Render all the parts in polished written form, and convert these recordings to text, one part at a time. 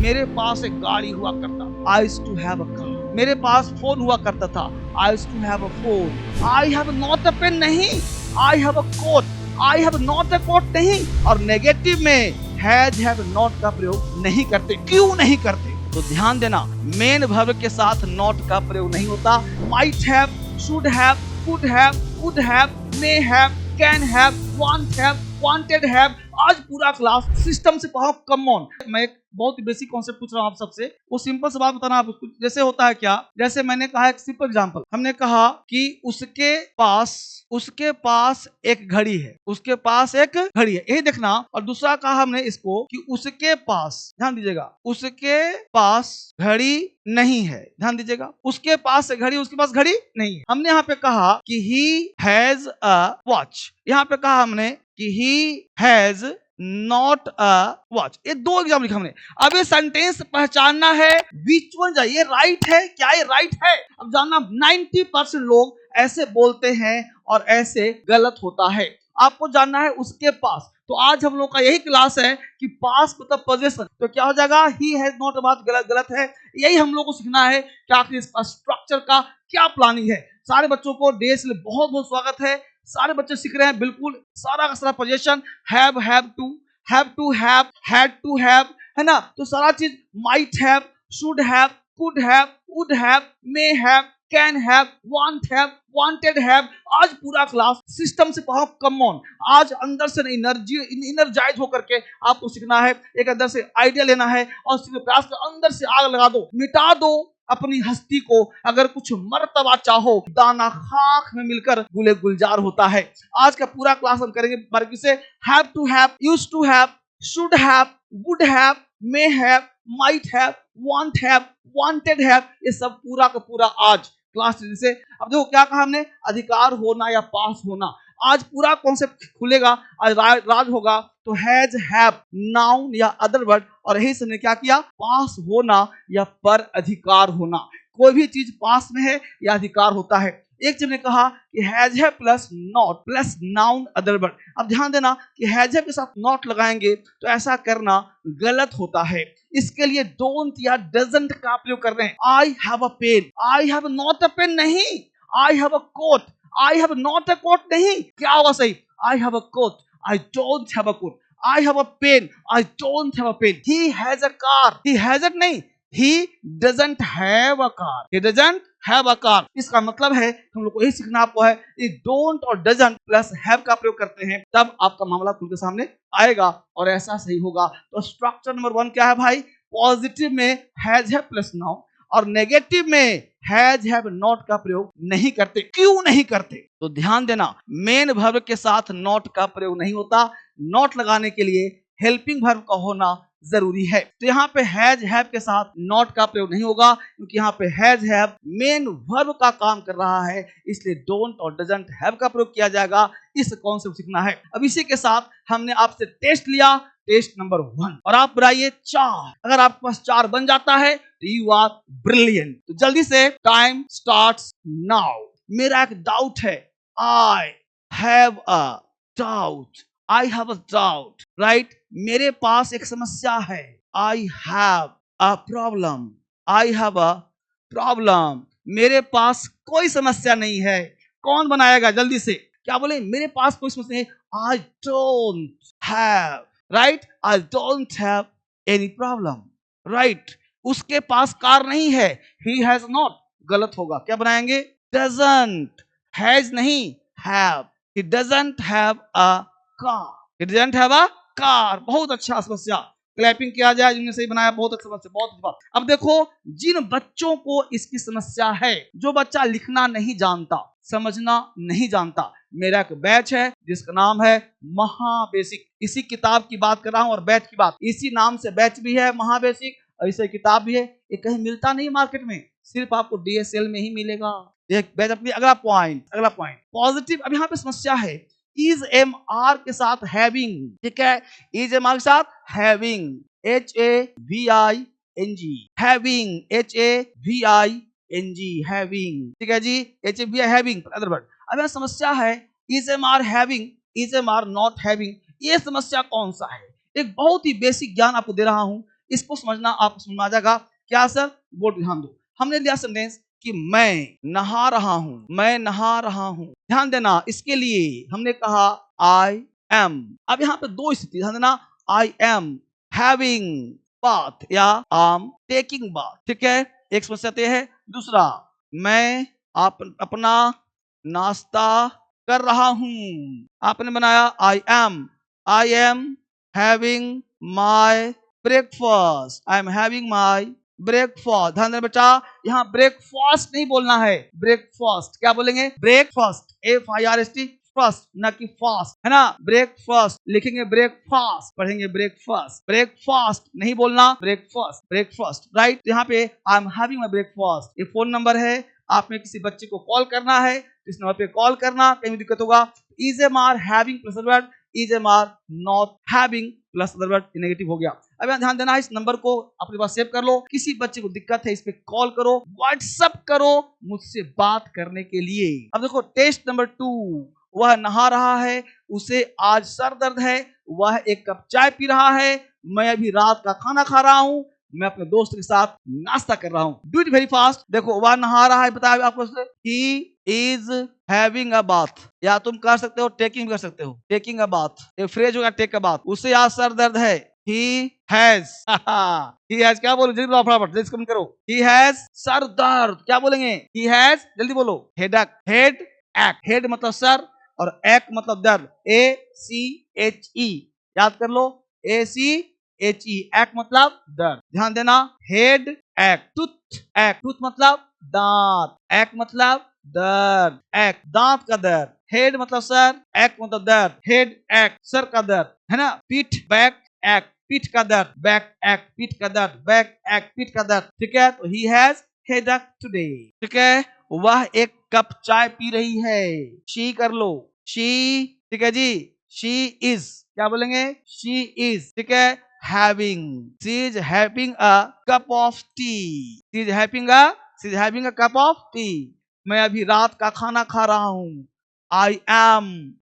मेरे पास एक गाड़ी हुआ करता, I used to have a car. मेरे पास फोन हुआ करता था, I used to have a phone. I have not a pen नहीं, I have a coat. I have not a coat नहीं। और नेगेटिव में हैज हैव नॉट का प्रयोग नहीं करते। क्यों नहीं करते? तो ध्यान देना, मेन वर्ब के साथ नॉट का प्रयोग नहीं होता। Might have, should have, could have, would have, may have, can have, want have, wanted have. आज पूरा क्लास सिस्टम से पढ़ाओ। कम ऑन, मैं एक बहुत ही बेसिक कॉन्सेप्ट पूछ रहा हूं आप सबसे। वो सिंपल सा बात बताना आप। जैसे होता है क्या, जैसे मैंने कहा एक सिंपल एग्जांपल, हमने कहा कि उसके पास एक घड़ी है। उसके पास एक घड़ी है, यही देखना। और दूसरा कहा हमने इसको कि उसके पास, ध्यान दीजिएगा, उसके पास घड़ी नहीं है। ध्यान दीजिएगा, उसके पास घड़ी, उसके पास घड़ी नहीं है। हमने यहाँ पे कहा कि ही हैज अ वॉच। यहाँ पे कहा हमने कि he has not a watch. ये दो एग्जाम लिखा हमने। अब ये सेंटेंस पहचानना है, बीच वन जाइए, राइट है क्या, ये राइट है। अब जानना, 90% लोग ऐसे बोलते हैं और ऐसे गलत होता है। आपको जानना है उसके पास। तो आज हम लोग का यही क्लास है कि पास मतलब पोजीशन। तो क्या हो जाएगा, ही हैज नॉट, बात गलत है। यही हम लोग को सीखना है कि आखिर इसका स्ट्रक्चर का क्या प्लानिंग है। सारे बच्चों को डे से बहुत बहुत स्वागत है। सारे बच्चे सीख रहे हैं बिल्कुल सारा का सारा position, have to, have, had to have, है ना। तो सारा चीज might have, should have, could have, would have, may have, can have, want have, wanted have. आज पूरा क्लास सिस्टम से पढ़ाओ। कम ऑन, आज अंदर से इनर्जाइज होकर के आपको सीखना है। एक अंदर से आइडिया लेना है और सीखने प्रयास कर, अंदर से आग लगा दो, मिटा दो अपनी हस्ती को। अगर कुछ मर्तबा चाहो, दाना खाक में मिलकर गुले गुलजार होता है। आज का पूरा क्लास हम करेंगे बारीकी से। Have to have, used to have, should have, would have, may have, might have, want have, wanted have. ये सब पूरा का पूरा आज क्लास से। अब देखो क्या कहा हमने, अधिकार होना या पास होना। आज पूरा कॉन्सेप्ट खुलेगा, आज राज होगा। तो हैज, हैव, नाउन या अदर वर्ड, और यही से क्या किया, पास होना या पर अधिकार होना। कोई भी चीज पास में है या अधिकार होता है। एक चीज ने कहा कि हैज है plus not plus noun other word. अब ध्यान देना कि हैज है के साथ नॉट लगाएंगे तो ऐसा करना गलत होता है। इसके लिए डोंट या डजंट का प्रयोग कर रहे हैं। I have a pen, I have not a pen नहीं। I have a coat, I have not a coat नहीं। क्या होगा सही, I have a coat, I don't have a coat. I have a pen, I don't have a pen. He has a car, he has it नहीं, he doesn't have a car, he doesn't have a car। इसका मतलब है हम लोग को यही सीखना आपको है, ये don't और doesn't प्लस have का प्रयोग करते हैं, तब आपका मामला खुल के सामने आएगा और ऐसा सही होगा। तो स्ट्रक्चर नंबर 1 क्या है भाई, पॉजिटिव में हैज है प्लस नाउन और नेगेटिव में हैज हैव नॉट का प्रयोग नहीं करते। क्यों नहीं करते? तो ध्यान देना, मेन वर्ब के साथ नॉट का प्रयोग नहीं होता। नॉट लगाने के लिए हेल्पिंग वर्ब का होना जरूरी है। तो यहाँ पे हैज हैव के साथ नॉट का प्रयोग नहीं होगा, क्योंकि यहाँ पे हैज हैव मेन वर्ब का काम कर रहा है, इसलिए डोंट और डजंट हैव का प्रयोग किया जाएगा। इस कॉन्सेप्ट सीखना है। अब इसी के साथ हमने आपसे टेस्ट लिया, टेस्ट नंबर 1, और आप बनाइए 4। अगर आपके पास 4 बन जाता है तो यू आर ब्रिलियंट। तो जल्दी से टाइम स्टार्ट्स नाउ। मेरा एक डाउट है, आई have a doubt, I have a doubt, right. मेरे पास एक समस्या है, आई have a problem, I have a problem. मेरे पास कोई समस्या नहीं है। कौन बनाएगा जल्दी से? क्या बोले, मेरे पास कोई समस्या नहीं है, आई don't have, right, I don't have any problem, right. उसके पास कार नहीं है, ही हैज नॉट, गलत होगा। क्या बनाएंगे, डजंट, हैज नहीं, have, he doesn't have a car, he doesn't have a car। बहुत अच्छा समस्या, क्लैपिंग किया जाए जिन्होंने सही बनाया, बहुत अच्छा समस्या, बहुत अच्छा। अब देखो, जिन बच्चों को इसकी समस्या है, जो बच्चा लिखना नहीं जानता, समझना नहीं जानता, मेरा एक बैच है जिसका नाम है महाबेसिक। इसी किताब की बात कर रहा हूं और बैच की बात, इसी नाम से बैच भी है महाबेसिक, और इसे किताब भी है। ये कहीं मिलता नहीं मार्केट में, सिर्फ आपको DSL में ही मिलेगा। एक बैच अपनी। अगला पॉइंट पॉजिटिव। अब यहाँ पे समस्या है, इज एम आर के साथ हैविंग, ठीक है, इज एम आर के साथ having, HAVING, having, HAVING, having, ठीक है जी, HAVI हैविंग अदर वर्ड। अब यह समस्या है, is am are having, is am are not having. ये समस्या कौन सा है? एक बहुत ही बेसिक ज्ञान आपको दे रहा हूं, इसको समझना आपको समझ में आ जाएगा। क्या सर? बोर्ड ध्यान दो। हमने लिया सेंटेंस कि मैं नहा रहा हूं, मैं नहा रहा हूं। ध्यान देना, इसके लिए हमने कहा आई एम। अब यहाँ पे दो स्थिति ध्यान देना, आई एम हैविंग बाथ या आम टेकिंग बाथ, ठीक है, एक समस्या तो है। दूसरा, मैं अपना नाश्ता कर रहा हूं। आपने बनाया I am having my breakfast, I am having my breakfast. ध्यान देना बेटा, यहाँ ब्रेकफास्ट नहीं बोलना है, ब्रेकफास्ट। क्या बोलेंगे? ब्रेकफास्ट, FIRST, फर्स्ट, ना कि फास्ट, है ना। ब्रेकफास्ट लिखेंगे, ब्रेकफास्ट पढ़ेंगे, ब्रेकफास्ट, ब्रेकफास्ट नहीं बोलना, ब्रेकफास्ट, ब्रेकफास्ट, राइट। यहाँ पे I am having my breakfast, ये फोन नंबर है। आपने किसी बच्चे को कॉल करना है, इस नंबर पे कॉल करना, कहीं भी दिक्कत होगा। Is am are having plus word, is am are not having plus word, negative हो गया। अब यहाँ ध्यान देना है, इस नंबर को अपने पास सेव कर लो। किसी बच्चे को दिक्कत है, इस पे कॉल करो, व्हाट्सएप करो मुझसे बात करने के लिए। अब देखो टेस्ट नंबर 2, वह नहा रहा है, उसे आज सर दर्द है, वह एक कप चाय पी रहा है, मैं अभी रात का खाना खा रहा हूं, मैं अपने दोस्त के साथ नाश्ता कर रहा हूं। Do it very fast. देखो वह नहा रहा है, बताया आपको, he is having a bath, या तुम कर सकते हो टेकिंग कर सकते हो, टेकिंग अ बाथ, ये फ्रेज होगा टेक अ बाथ। उसे आज सर दर्द है, he has he has क्या बोलो, जल्दी बोलो फटाफट, जल्दी कमेंट करो। he has सर दर्द, क्या बोलेंगे? he has, जल्दी बोलो, हेडक, हेड एक, हेड मतलब सर और एक मतलब दर्द, ACHE, याद कर लो, ACHE, एक मतलब दर्द। ध्यान देना, हेड एक, टूथ एक, टूथ मतलब दांत, एक मतलब दर्द, एक दांत का दर्द, हेड मतलब सर, एक मतलब दर्द, हेड एक सर का दर्द, है ना। पीठ बैक एक पीठ का दर्द, बैक एक पीठ का दर्द, बैक एक पीठ का दर्द, ठीक है। तो ही हैज हेडेक टुडे, ठीक है। वह एक कप चाय पी रही है, शी कर लो, शी, ठीक है जी, शी इज, क्या बोलेंगे? शी इज, ठीक है, having, she is having a cup of T, she is having a cup of T. मैं अभी रात का खाना खा रहा हूं, I am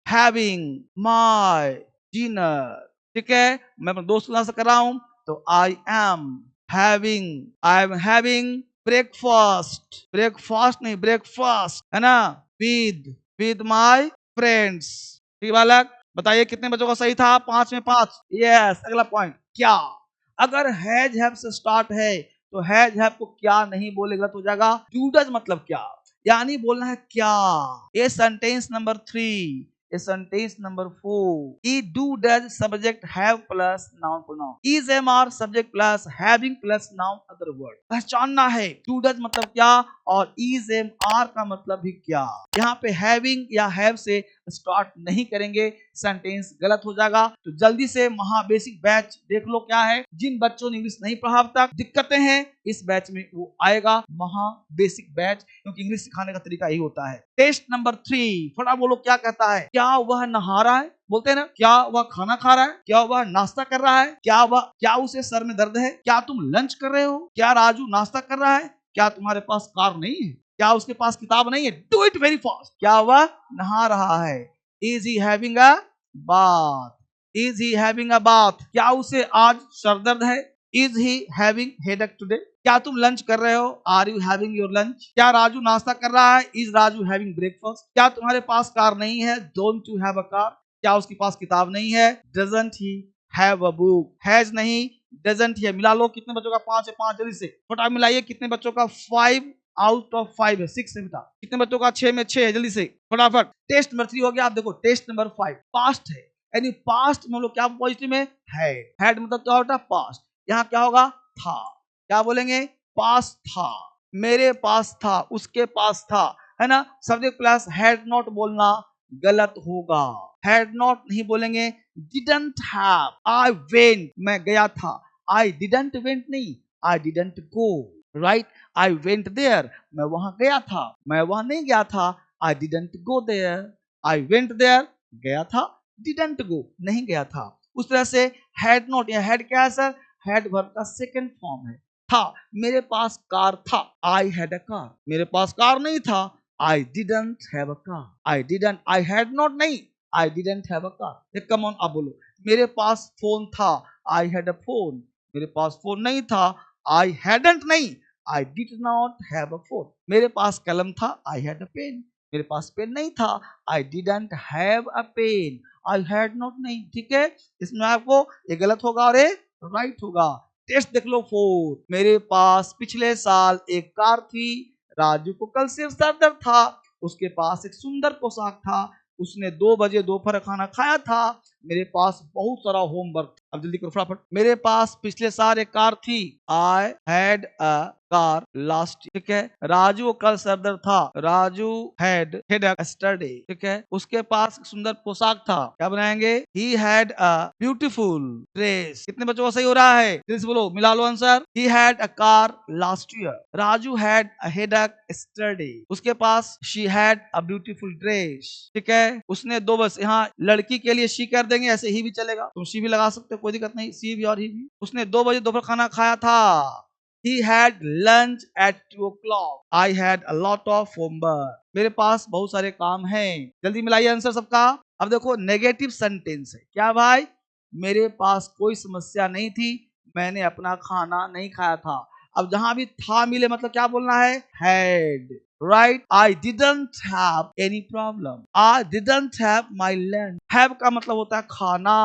having my dinner, ठीक है। मैं अपने दोस्त के साथ कर रहा हूं, तो I am having breakfast, breakfast नहीं ब्रेकफास्ट, है ना, विद माय फ्रेंड्स। ठीक बालक, बताइए कितने बच्चों का सही था? 5 में 5। यस। अगला पॉइंट, क्या। अगर हैज हैव से स्टार्ट है तो हैज हैव को क्या नहीं बोलेगा तो हो जाएगा डू डज, मतलब क्या, यानी बोलना है क्या। ये सेंटेंस नंबर 3, ये सेंटेंस नंबर 4, ई do does subject have plus noun pronoun, is am are subject plus having plus noun other word. पहचानना है डू डज मतलब क्या और इज एम आर का मतलब भी क्या। यहाँ पे हैविंग या हैव से स्टार्ट नहीं करेंगे, सेंटेंस गलत हो जाएगा। तो जल्दी से महा बेसिक बैच देख लो क्या है। जिन बच्चों ने इंग्लिश नहीं पढ़ा अब तक, दिक्कतें हैं, इस बैच में वो आएगा महा बेसिक बैच, क्योंकि इंग्लिश सिखाने का तरीका यही होता है। टेस्ट नंबर 3, फटा बोलो क्या कहता है। क्या वह नहा रहा है, बोलते हैं ना, क्या वह खाना खा रहा है, क्या वह नाश्ता कर रहा है, क्या उसे सर में दर्द है, क्या तुम लंच कर रहे हो, क्या राजू नाश्ता कर रहा है, क्या तुम्हारे पास कार नहीं है, क्या उसके पास किताब नहीं है। Do it very fast. क्या वह नहा रहा है, is he having a bath, is he having a bath, क्या उसे आज सर दर्द है, is he having headache today, क्या तुम लंच कर रहे हो, are you having your lunch, क्या राजू नाश्ता कर रहा है, इज राजू हैविंग ब्रेकफास्ट, क्या तुम्हारे पास कार नहीं है, don't you have a car, क्या उसके पास किताब नहीं है, doesn't he have a book, has नहीं डजंट ही है। मिला लो, कितने बच्चों का 5 है, 5 जल्दी से फटाफट मिलाइए। कितने बच्चों का 5 आउट ऑफ 5 है, 6 है बेटा। कितने बच्चों का 6 में 6 है, जल्दी से फटाफट। टेस्ट नंबर 3 हो गया। आप देखो टेस्ट नंबर 5 पास्ट है, यानी पास्ट में हम लोग क्या पॉजिटिव में हैड मतलब क्या होता है पास्ट। यहाँ क्या होगा, था, क्या बोलेंगे, पास था, मेरे पास था, उसके पास था, है ना। सब्जेक्ट प्लस हैड नॉट बोलना गलत होगा, हैड नॉट नहीं बोलेंगे। डिडंट हैव, आई वेंट, मैं गया था, आई डिडंट वेंट नहीं, I didn't go, right. I went there, मैं वहां गया था, मैं वहां नहीं गया था, I didn't go there, I went there, गया था, डिडंट गो, नहीं गया था। उस तरह से हैड नॉट या हैड क्या है सर, हैड वर्ब का सेकंड फॉर्म है। था, मेरे पास कार था, आई हैड अ कार, मेरे पास कार नहीं था, I didn't have a car, I had not नहीं, I didn't have a car. Come on, अब बोलो, मेरे पास फोन था, आई हैड अ फोन, मेरे पास फोन नहीं था। आई हैडंट नहीं, I did not have a phone. मेरे पास कलम था, आई हैड अ पेन। मेरे पास पेन नहीं था, I didn't have a pen. I had not नहीं, ठीक है। इसमें आपको ये गलत होगा और ये राइट होगा। टेस्ट देख लो 4। मेरे पास पिछले साल एक कार थी। राजू को कल सिर्फ सर दर्द था। उसके पास एक सुंदर पोशाक था। उसने 2 बजे दोपहर खाना खाया था। मेरे पास बहुत सारा होमवर्क। अब जल्दी करो फटाफट। मेरे पास पिछले साल एक कार थी। I had a car last, ठीक है। राजू कल सर दर्द था। राजू हैड यस्टरडे, ठीक है। उसके पास एक सुंदर पोशाक था। क्या बनाएंगे? ही हैड अ ब्यूटीफुल ड्रेस। कितने बच्चों का सही हो रहा है? जल्दी से बोलो, मिला लो answer. He had a car last year. Raju had a headache yesterday. उसके पास she had a beautiful dress, ठीक है। उसने 2 बस, यहाँ लड़की के लिए शी कर देंगे, ऐसे ही भी चलेगा, तुम शी भी लगा सकते हो, कोई दिक्कत नहीं, सी भी और ही भी। उसने 2 बजे दोपहर खाना खाया था। He had lunch at 2 o'clock. I had a lot of homework. मेरे पास बहुत सारे काम हैं। जल्दी मिलाइए आंसर सबका। अब देखो नेगेटिव सेंटेंस है। क्या भाई? मेरे पास कोई समस्या नहीं थी। मैंने अपना खाना नहीं खाया था। अब जहां भी था मिले मतलब क्या बोलना है? Had. Right? I didn't have any problem. I didn't have my lunch. Have का मतलब होता है खाना।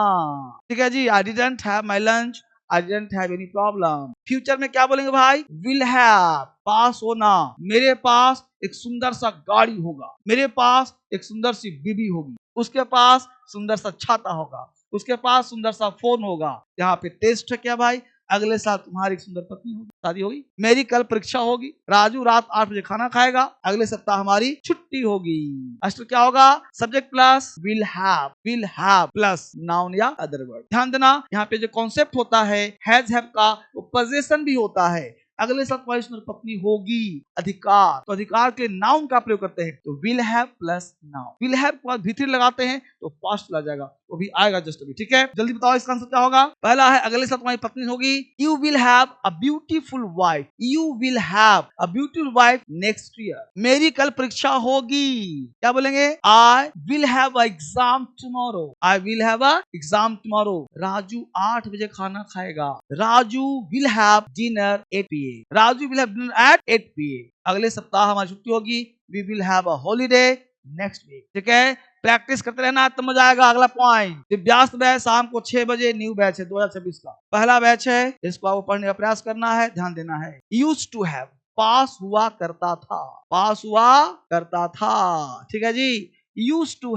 ठीक है जी। I didn't have my lunch. I didn't have any problem. Future में क्या बोलेंगे भाई? Will have. पास होना। मेरे पास एक सुंदर सा गाड़ी होगा। मेरे पास एक सुंदर सी बीबी होगी। उसके पास सुंदर सा छाता होगा। उसके पास सुंदर सा फोन होगा। यहाँ पे टेस्ट है क्या भाई? अगले साल तुम्हारी एक सुंदर पत्नी होगी, शादी होगी। मेरी कल परीक्षा होगी। राजू रात 8 बजे खाना खाएगा। अगले सप्ताह हमारी छुट्टी होगी। अष्ट क्या होगा? Subject plus will have plus noun या अदर वर्ड। ध्यान देना, यहाँ पे जो कॉन्सेप्ट होता है हैज हैव का, वो पोजीशन भी होता है। अगले साल तुम्हारी सुंदर पत्नी होगी। अधिकार, तो अधिकार के नाउन का प्रयोग करते हैं, तो will have plus noun. Will have के बाद भीतर लगाते हैं तो पास्ट चला जाएगा, वो भी आएगा जस्ट अभी, ठीक है। जल्दी बताओ इसका आंसर क्या होगा? पहला है अगले साल तुम्हारी पत्नी होगी। You will have a beautiful wife. You will have a beautiful wife next year. मेरी कल परीक्षा होगी। क्या बोलेंगे? I will have a exam tomorrow. I will have a exam tomorrow. Raju 8 बजे खाना खाएगा। Raju will have dinner 8 PM। Raju will have dinner at 8 PM। अगले सप्ताह हमारी छुट्टी होगी। We will have a holiday next week, ठीक है। प्रैक्टिस करते रहना तब मजा आएगा। अगला पॉइंट, दिव्यास्त बैच शाम को 6 बजे न्यू बैच है 2026 का, पहला बैच है। इसको आपको पढ़ने का प्रयास करना है, ध्यान देना है। यूज्ड टू हैव, पास हुआ करता था। पास हुआ करता था, ठीक है जी। यूज्ड टू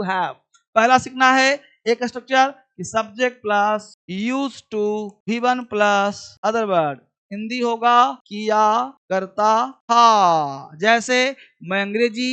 हैव पहला सीखना है एक स्ट्रक्चर कि subject plus used to V1 plus other word. Hindi होगा किया करता था। जैसे मैं अंग्रेजी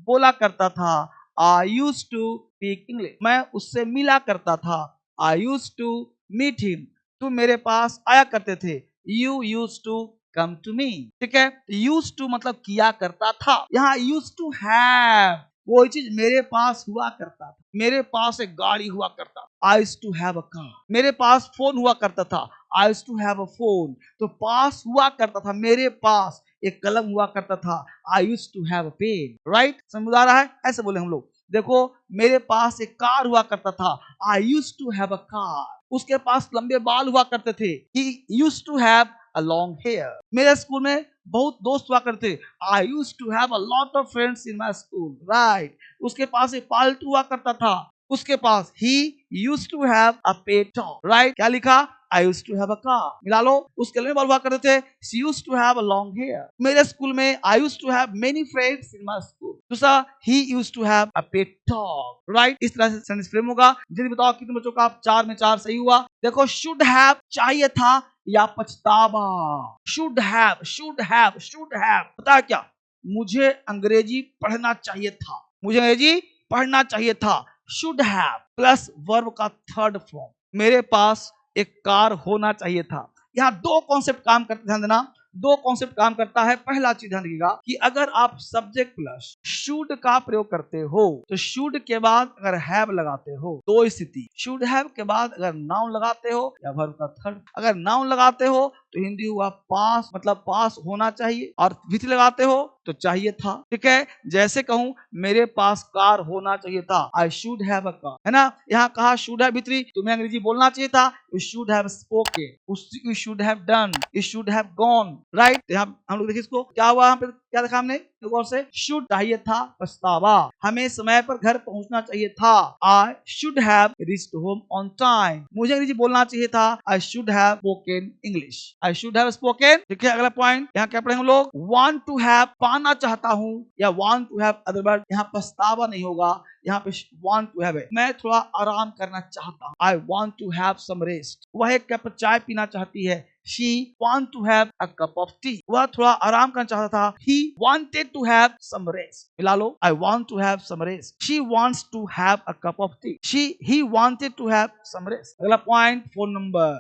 बोला करता था। I use to speak English. मैं उससे मिला करता था। I use to meet him. तुम मेरे पास आया करते थे। You use to come to me, ठीक है। यूज टू मतलब किया करता था। यहाँ यूज टू हैव, कोई चीज मेरे पास हुआ करता था। मेरे पास एक गाड़ी हुआ करता। I used to have a car. मेरे पास फोन हुआ करता था। I used to have a phone. तो पास हुआ करता था। मेरे पास एक कलम हुआ करता था। I used to have a pen. Right, समझ आ रहा है? ऐसे बोले हम लोग। देखो, मेरे पास एक कार हुआ करता था। I used to have a car. उसके पास लंबे बाल हुआ करते थे। He used to have a long hair. मेरे स्कूल में बहुत दोस्त हुआ करते। I used to have a lot of friends in my school. Right, उसके पास एक पालतू हुआ करता था। उसके पास he used to have a pet dog. Right, क्या लिखा? I used to have a car। मिला लो, उसके लिए बाल हुआ करते थे। She used to have a long hair। मेरे स्कूल में I used to have many friends in my school। दूसरा, he used to have a pet dog। Right, इस तरह से सेंटेंस फ्रेम होगा। जल्दी बताओ कितने बच्चों का 4 में 4 सही हुआ। देखो, should have चाहिए था या पछतावा। should have पता है क्या? मुझे अंग्रेजी पढ़ना चाहिए था। मुझे अंग्रेजी पढ़ना चाहिए था। should have प्लस वर्ब का थर्ड फॉर्म। मेरे पास एक कार होना चाहिए था। यहाँ 2 कॉन्सेप्ट काम करते, ध्यान देना, 2 कॉन्सेप्ट काम करता है। पहला चीज ध्यान रखिएगा कि अगर आप सब्जेक्ट प्लस शुड का प्रयोग करते हो तो शुड के बाद अगर हैव लगाते हो, 2 स्थिति। शुड हैव के बाद अगर नाउन लगाते हो या वर्ब का थर्ड। अगर नाउन लगाते हो तो हिंदी हुआ पास, मतलब पास होना चाहिए, और विथ लगाते हो तो चाहिए था, ठीक है। जैसे कहूं मेरे पास कार होना चाहिए था, I should have a car, है ना। यहाँ कहा शुड हैव भित्री, तुम्हें अंग्रेजी बोलना चाहिए था, you should have spoken, you should have done, you should have gone, right. यहाँ हम लोग देखिए इसको क्या हुआ, यहाँ पे क्या देखा हमने गौर से, शुड चाहिए था पछतावा, हमें समय पर घर पहुंचना चाहिए था, I should have reached home on time, मुझे अंग्रेजी बोलना चाहिए था, I should have spoken English, I should have spoken, ठीक है। अगला पॉइंट यहाँ क्या पढ़ेंगे हम लोग, वांट टू हैव पाना चाहता हूँ, या want to have other word, यहाँ पछतावा नहीं होगा, यहाँ पे वांट टू हैव है, मैं थोड़ा आराम करना चाहता हूँ, I want to have some rest, वह एक कप चाय पीना चाहती है, she want to have a cup of tea, वह थोड़ा आराम करना चाहता था, he wanted to have some rest, मिला लो, I want to have some rest, she wants to have a cup of tea, he wanted to have some rest। अगला point, phone number,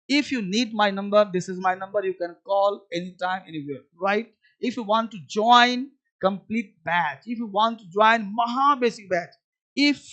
if you need my number, this is my number, you can call anytime anywhere, right। if you want to join complete batch, if you want to join maha basic batch, if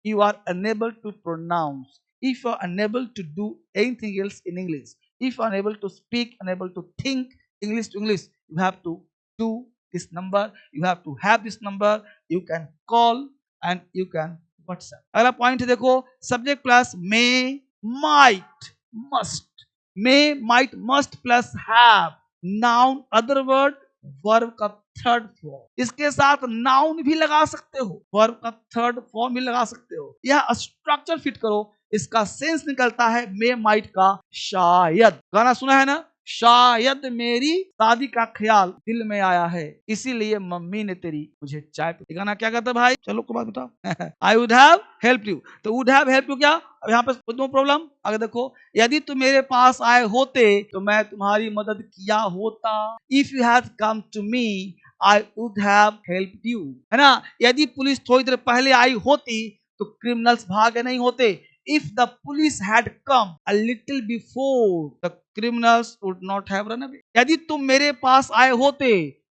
you are unable to pronounce, if you are unable to do anything else in English, if you are unable to speak, unable to think English to English, you have to do this number, you have to have this number, you can call and you can WhatsApp। अगला point है देखो, subject plus may, might, must, may, might, must plus have, noun, other word, verb का third form, इसके साथ noun भी लगा सकते हो, वर्ब का थर्ड फॉर्म भी लगा सकते हो, यह स्ट्रक्चर फिट करो, इसका सेंस निकलता है मे माइट का शायद, गाना सुना है ना, शायद मेरी शादी का ख्याल दिल में आया है, इसीलिए मम्मी ने तेरी मुझे चाय पी, गाना क्या कहता है भाई, चलो को बात बताओ आई वुड हैव हेल्प यू, तो वुड हैव हेल्प यू क्या, अब यहाँ पे नो प्रॉब्लम, आगे देखो, यदि तुम मेरे पास आए होते तो मैं तुम्हारी मदद किया होता, if you had come to me I would have helped you, है ना। यदि पुलिस थोड़ी देर पहले आई होती तो क्रिमिनल्स भागे नहीं होते, if the police had come a little before, the criminals would not have run away। यदि तुम मेरे पास आए होते,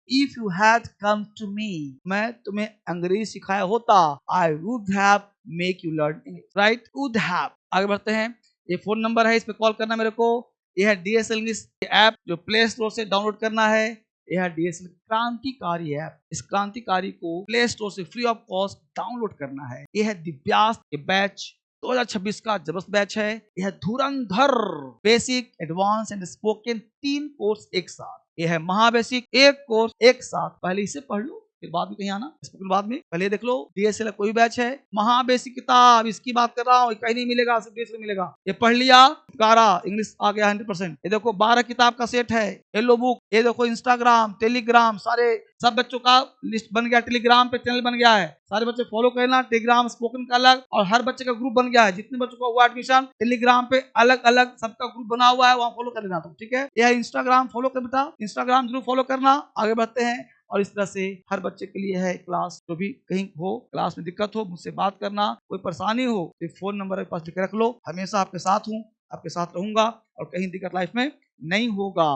if you had come to me, मैं तुम्हें अंग्रेजी सिखाया होता, I would have make you learn English, right, would have। आगे बढ़ते हैं, ये फोन नंबर है, इस पे कॉल करना मेरे को, यह है DSL इंग्लिश ऐप जो प्ले स्टोर से डाउनलोड करना है, यह DSL क्रांतिकारी ऐप, इस क्रांतिकारी को प्ले स्टोर से फ्री ऑफ कॉस्ट डाउनलोड करना है। यह है दिव्यास के बैच 2026 का जबरदस्त बैच है, यह धुरंधर basic, advance and spoken 3 course एक साथ, यह है महाबेसिक 1 कोर्स एक साथ, पहले इसे पढ़ लो फिर बाद में कहीं आना, स्पोकन बाद में, पहले देख लो। DSL कोई बैच है, महाबेसिक किताब इसकी बात कर रहा हूँ, कहीं नहीं मिलेगा, सिर्फ DSL मिलेगा, ये पढ़ लिया, कारा इंग्लिश आ गया 100%। ये देखो 12 किताब का सेट है, येलो बुक, ये देखो इंस्टाग्राम, टेलीग्राम, सारे सब बच्चों का लिस्ट बन गया, टेलीग्राम पे चैनल बन गया है, सारे बच्चे फॉलो करना, टेलीग्राम स्पोकन का अलग, और हर बच्चे का ग्रुप बन गया है, जितने बच्चों का हुआ एडमिशन टेलीग्राम पे अलग अलग सबका ग्रुप बना हुआ है, वहां फॉलो कर लेना तुम, ठीक है। यह इंस्टाग्राम फॉलो कर बेटा, इंस्टाग्राम जरूर फॉलो करना। आगे बढ़ते हैं, और इस तरह से हर बच्चे के लिए है क्लास, जो भी कहीं हो क्लास में दिक्कत हो मुझसे बात करना, कोई परेशानी हो तो फोन नंबर के पास लिख रख लो, हमेशा आपके साथ हूँ, आपके साथ रहूंगा, और कहीं दिक्कत लाइफ में नहीं होगा।